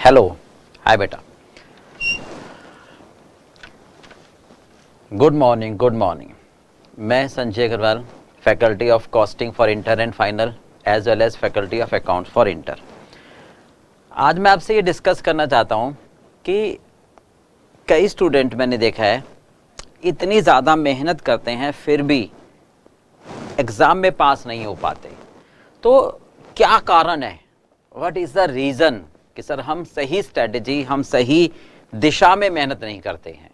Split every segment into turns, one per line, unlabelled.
Hello, hi बेटा। Good morning, good morning. मैं Sanjay Agarwal, faculty of costing for inter and final as well as faculty of accounts for inter. आज मैं आपसे ये discuss करना चाहता हूँ कि कई स्टूडेंट मैंने देखा है इतनी ज़्यादा मेहनत करते हैं फिर भी एग्ज़ाम में पास नहीं हो पाते। तो क्या कारण है, व्हाट इज़ द रीज़न कि सर हम सही स्ट्रेटजी, हम सही दिशा में मेहनत नहीं करते हैं।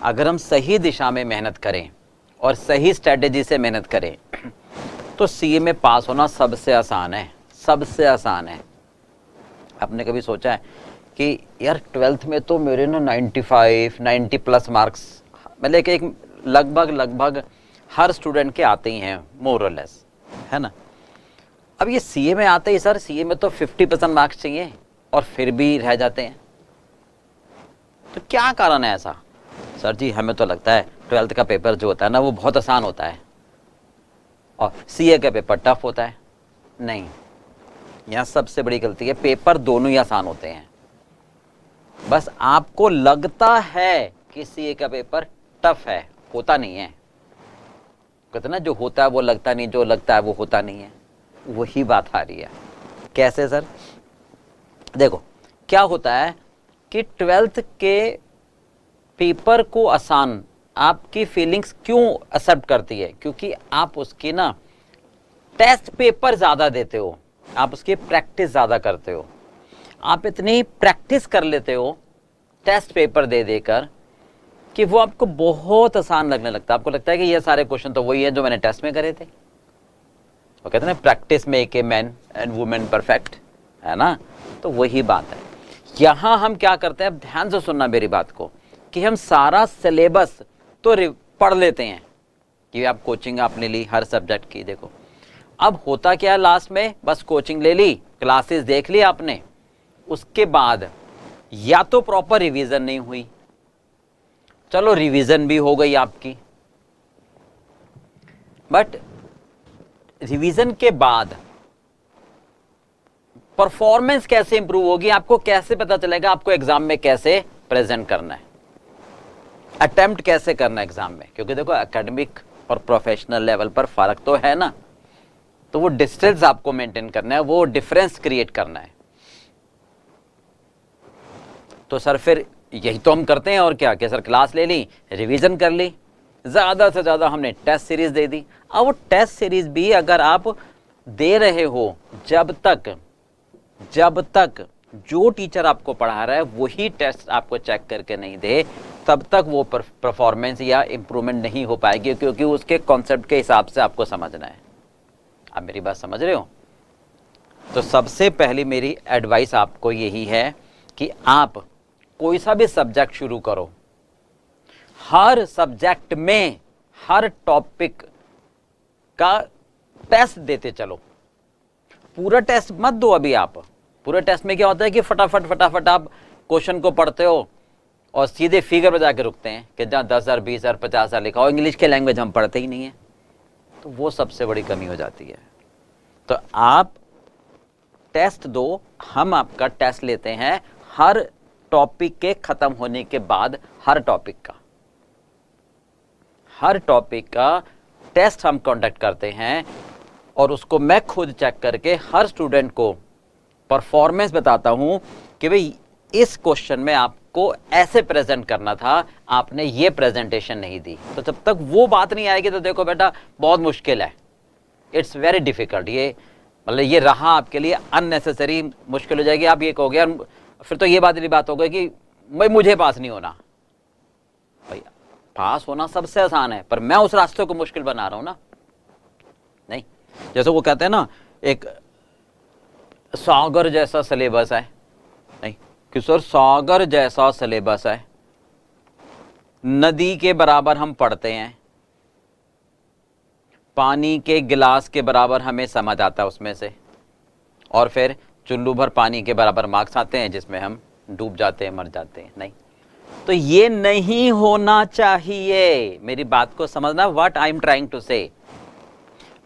अगर हम सही दिशा में मेहनत करें और सही स्ट्रेटजी से मेहनत करें तो सीए में पास होना सबसे आसान है, सबसे आसान है। आपने कभी सोचा है कि यार 12th में तो मेरे ना 95, 90 प्लस मार्क्स, मतलब कि एक लगभग हर स्टूडेंट के आते ही हैं मोर और लेस, है ना। अब ये सीए में आते ही सर सीए में तो 50% मार्क्स चाहिए और फिर भी रह जाते हैं। तो क्या कारण है ऐसा? सर जी हमें तो लगता है 12th का पेपर जो होता है ना वो बहुत आसान होता है और सीए का पेपर टफ होता है। नहीं, यहाँ सबसे बड़ी गलती है, पेपर दोनों ही आसान होते हैं। बस आपको लगता है कि सीए का पेपर टफ है, होता नहीं है। कहते ना जो होता है वो लगता नहीं, जो लगता है वो होता नहीं है। वही बात आ रही है। कैसे सर? देखो क्या होता है कि 12th के पेपर को आसान आपकी फीलिंग्स क्यों एक्सेप्ट करती है? क्योंकि आप उसकी ना टेस्ट पेपर ज़्यादा देते हो, आप उसकी प्रैक्टिस ज़्यादा करते हो, आप इतनी प्रैक्टिस कर लेते हो टेस्ट पेपर दे देकर कि वो आपको बहुत आसान लगने लगता है। आपको लगता है कि ये सारे क्वेश्चन तो वही है जो मैंने टेस्ट में करे थे। वो कहते हैं ना practice make a man and women perfect, है ना। तो वही बात है। यहाँ हम क्या करते हैं, अब ध्यान से सुनना मेरी बात को, कि हम सारा सिलेबस तो पढ़ लेते हैं कि आप कोचिंग आपने ली हर सब्जेक्ट की। देखो अब होता क्या है, लास्ट में बस कोचिंग ले ली, क्लासेस देख ली आपने, उसके बाद या तो प्रॉपर रिवीजन नहीं हुई, चलो रिवीजन भी हो गई आपकी, बट रिवीजन के बाद परफॉर्मेंस कैसे इंप्रूव होगी, आपको कैसे पता चलेगा आपको एग्जाम में कैसे प्रेजेंट करना है, अटेम्प्ट कैसे करना है एग्जाम में। क्योंकि देखो एकेडमिक और प्रोफेशनल लेवल पर फर्क तो है ना, तो वो डिस्टेंस आपको मेंटेन करना है, वो डिफरेंस क्रिएट करना है। तो सर फिर यही तो हम करते हैं और क्या कि सर क्लास ले ली, रिवीजन कर ली, ज़्यादा से ज़्यादा हमने टेस्ट सीरीज दे दी। अब वो टेस्ट सीरीज भी अगर आप दे रहे हो जब तक जो टीचर आपको पढ़ा रहा है वही टेस्ट आपको चेक करके नहीं दे, तब तक वो परफॉर्मेंस या इम्प्रूवमेंट नहीं हो पाएगी, क्योंकि उसके कॉन्सेप्ट के हिसाब से आपको समझना है। आप मेरी बात समझ रहे हो? तो सबसे पहली मेरी एडवाइस आपको यही है कि आप कोई सा भी सब्जेक्ट शुरू करो, हर सब्जेक्ट में हर टॉपिक का टेस्ट देते चलो। पूरा टेस्ट मत दो अभी आप। पूरे टेस्ट में क्या होता है कि फटाफट आप क्वेश्चन को पढ़ते हो और सीधे फिगर पे जाके रुकते हैं कि जहाँ 10,000, 20,000, 50,000 लिखा हो, इंग्लिश के लैंग्वेज हम पढ़ते ही नहीं है। तो वो सबसे बड़ी कमी हो जाती है। तो आप टेस्ट दो, हम आपका टेस्ट लेते हैं हर टॉपिक के खत्म होने के बाद, हर टॉपिक का टेस्ट हम कंडक्ट करते हैं और उसको मैं खुद चेक करके हर स्टूडेंट को परफॉर्मेंस बताता हूं कि भाई इस क्वेश्चन में आपको ऐसे प्रेजेंट करना था, आपने ये प्रेजेंटेशन नहीं दी। तो जब तक वो बात नहीं आएगी तो देखो बेटा बहुत मुश्किल है, इट्स वेरी डिफिकल्ट। ये मतलब ये रहा आपके लिए अननेसेसरी मुश्किल हो जाएगी। आप ये कहोगे यार फिर तो ये बात हो गई कि भाई मुझे पास नहीं होना। भाई पास होना सबसे आसान है, पर मैं उस रास्ते को मुश्किल बना रहा हूं ना। नहीं, जैसे वो कहते हैं ना एक सागर जैसा सिलेबस है, नहीं कि सर सागर जैसा सिलेबस है, नदी के बराबर हम पढ़ते हैं, पानी के गिलास के बराबर हमें समझ आता है उसमें से, और फिर चुल्लू भर पानी के बराबर मार्क्स आते हैं जिसमें हम डूब जाते हैं, मर जाते हैं। नहीं, तो ये नहीं होना चाहिए। मेरी बात को समझना, what I am trying to say.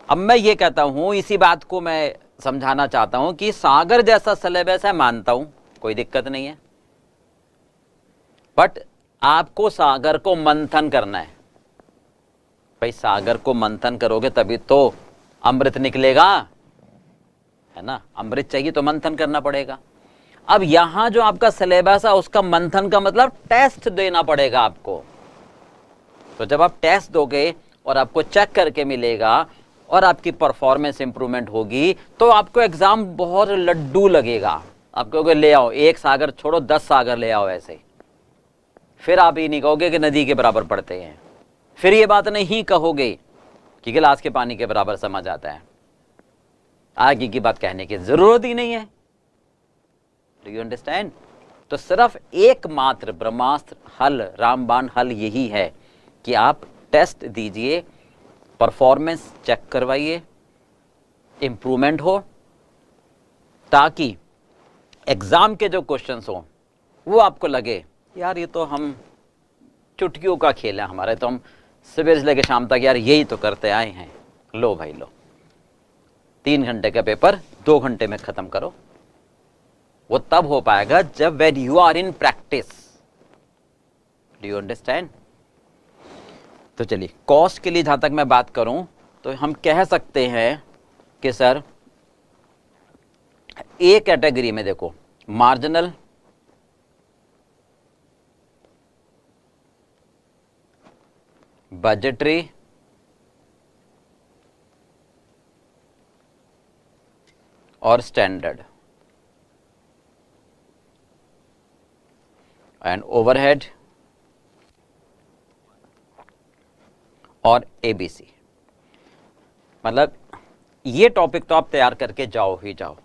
अब मैं ये कहता हूं, इसी बात को मैं समझाना चाहता हूं कि सागर जैसा सिलेबस है, मानता हूं कोई दिक्कत नहीं है, बट आपको सागर को मंथन करना है। भाई सागर को मंथन करोगे तभी तो अमृत निकलेगा, है ना। अमृत चाहिए तो मंथन करना पड़ेगा। अब यहां जो आपका सिलेबस है उसका मंथन का मतलब टेस्ट देना पड़ेगा आपको। तो जब आप टेस्ट दोगे और आपको चेक करके मिलेगा और आपकी परफॉर्मेंस इंप्रूवमेंट होगी तो आपको एग्जाम बहुत लड्डू लगेगा। आप कहोगे ले आओ, एक सागर छोड़ो 10 सागर ले आओ ऐसे। फिर आप ये नहीं कहोगे कि नदी के बराबर पढ़ते हैं, फिर ये बात नहीं कहोगे कि गिलास के पानी के बराबर समझ आता है। आगे की बात कहने की जरूरत ही नहीं है। Do you understand? तो सिर्फ एकमात्र ब्रह्मास्त्र हल, रामबाण हल यही है कि आप टेस्ट दीजिए, परफॉर्मेंस चेक करवाइए, इंप्रूवमेंट हो, ताकि एग्जाम के जो क्वेश्चंस हो वो आपको लगे यार ये तो हम चुटकियों का खेल है हमारे, तो हम सुबह से लेकर शाम तक यार यही तो करते आए हैं। लो भाई लो, 3 घंटे का पेपर 2 घंटे में खत्म करो। वो तब हो पाएगा जब when you are in practice. Do you understand? तो चलिए कॉस्ट के लिए जहां तक मैं बात करूं तो हम कह सकते हैं कि सर ए कैटेगरी में देखो मार्जिनल, बजटरी, और स्टैंडर्ड एंड ओवरहेड और एबीसी। मतलब ये टॉपिक तो आप तैयार करके जाओ ही जाओ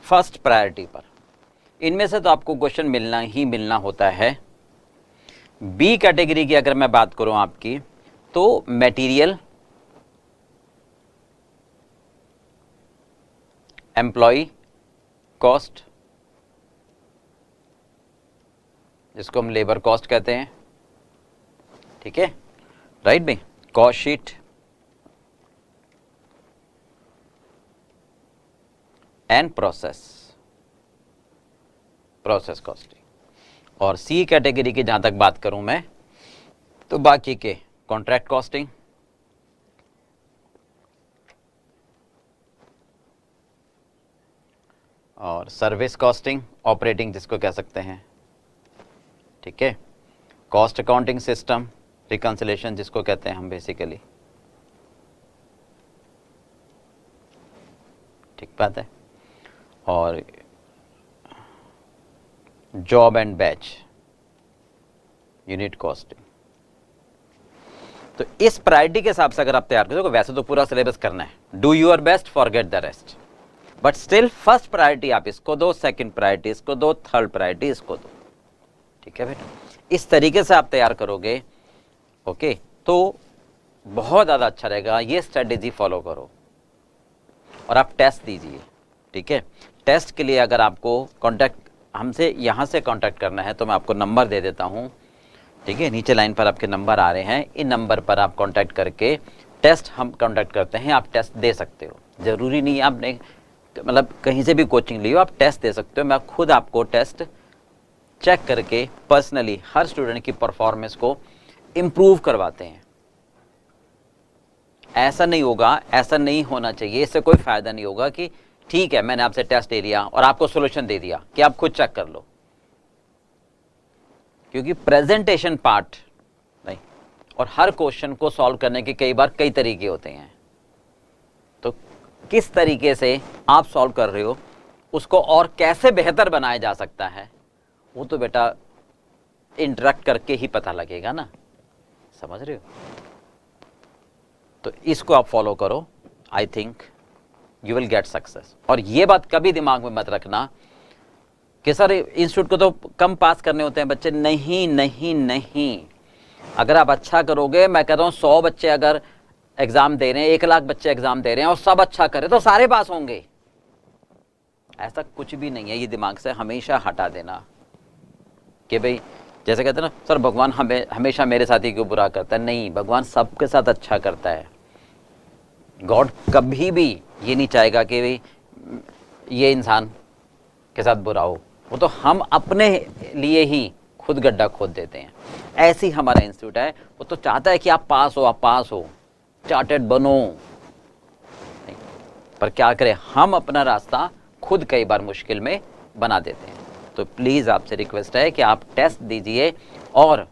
फर्स्ट प्रायोरिटी पर। इनमें से तो आपको क्वेश्चन मिलना ही मिलना होता है। बी कैटेगरी की अगर मैं बात करूं आपकी, तो मटेरियल, एम्प्लॉय कॉस्ट, जिसको हम लेबर कॉस्ट कहते हैं, ठीक है, राइट भाई, cost sheet and process costing. और सी कैटेगरी की जहां तक बात करूं मैं, तो बाकी के कॉन्ट्रैक्ट कॉस्टिंग, और सर्विस कॉस्टिंग, ऑपरेटिंग जिसको कह सकते हैं, ठीक है, कॉस्ट अकाउंटिंग सिस्टम, रिकंसिलेशन जिसको कहते हैं हम बेसिकली, ठीक बात है, और job and batch, unit costing. तो इस प्रायोरिटी के हिसाब से अगर आप तैयार करोगे, वैसे तो पूरा सिलेबस करना है, do your best, forget the rest, but still first priority आप इसको दो, सेकंड प्रायोरिटी इसको दो, थर्ड प्रायोरिटी इसको दो, ठीक है बेटा। इस तरीके से आप तैयार करोगे, ओके, तो बहुत ज़्यादा अच्छा रहेगा। ये स्ट्रेटेजी फॉलो करो और आप टेस्ट दीजिए, ठीक है। टेस्ट के लिए अगर आपको कांटेक्ट हमसे यहाँ से कांटेक्ट करना है तो मैं आपको नंबर दे देता हूँ, ठीक है, नीचे लाइन पर आपके नंबर आ रहे हैं, इन नंबर पर आप कांटेक्ट करके टेस्ट हम कांटेक्ट करते हैं, आप टेस्ट दे सकते हो। ज़रूरी नहीं आपने मतलब कहीं से भी कोचिंग ली हो, आप टेस्ट दे सकते हो। मैं खुद आपको टेस्ट चेक करके पर्सनली हर स्टूडेंट की परफॉर्मेंस को इम्प्रूव करवाते हैं। ऐसा नहीं होगा, ऐसा नहीं होना चाहिए, इससे कोई फ़ायदा नहीं होगा कि ठीक है मैंने आपसे टेस्ट ले लिया और आपको सॉल्यूशन दे दिया कि आप खुद चेक कर लो, क्योंकि प्रेजेंटेशन पार्ट नहीं, और हर क्वेश्चन को सॉल्व करने के कई बार कई तरीके होते हैं। तो किस तरीके से आप सॉल्व कर रहे हो, उसको और कैसे बेहतर बनाया जा सकता है, वो तो बेटा इंटरेक्ट करके ही पता लगेगा ना, समझ रहे हो। तो इसको आप फॉलो करो, I think you will get success. और ये बात कभी दिमाग में मत रखना कि सर इंस्टीट्यूट को तो कम पास करने होते हैं बच्चे। नहीं नहीं नहीं, अगर आप अच्छा करोगे, मैं कह रहा हूँ 100 बच्चे अगर एग्जाम दे रहे हैं, 1 लाख बच्चे एग्जाम दे रहे हैं और सब अच्छा करें तो सारे पास होंगे, ऐसा कुछ भी नहीं है। ये दिमाग से हमेशा हटा देना कि भाई जैसे कहते हैं ना सर भगवान हमेशा मेरे साथ ही क्यों बुरा करता है। नहीं, भगवान सबके साथ अच्छा करता है। गॉड कभी भी ये नहीं चाहेगा कि भाई ये इंसान के साथ बुरा हो, वो तो हम अपने लिए ही खुद गड्ढा खोद देते हैं। ऐसे ही हमारा इंस्टीट्यूट है, वो तो चाहता है कि आप पास हो, चार्टेड बनो, नहीं, पर क्या करें, हम अपना रास्ता खुद कई बार मुश्किल में बना देते हैं। तो प्लीज़ आपसे रिक्वेस्ट है कि आप टेस्ट दीजिए और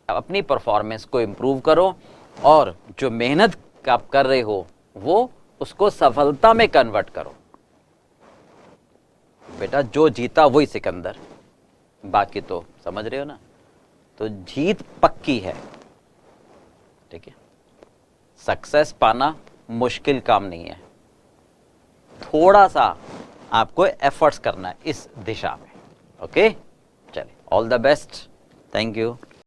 अपनी परफॉर्मेंस को इम्प्रूव करो, और जो मेहनत आप कर रहे हो वो उसको सफलता में कन्वर्ट करो। बेटा जो जीता वही सिकंदर, बाकी तो समझ रहे हो ना। तो जीत पक्की है, ठीक है। सक्सेस पाना मुश्किल काम नहीं है, थोड़ा सा आपको एफर्ट्स करना है इस दिशा में। ओके, चलिए, all the best, thank you.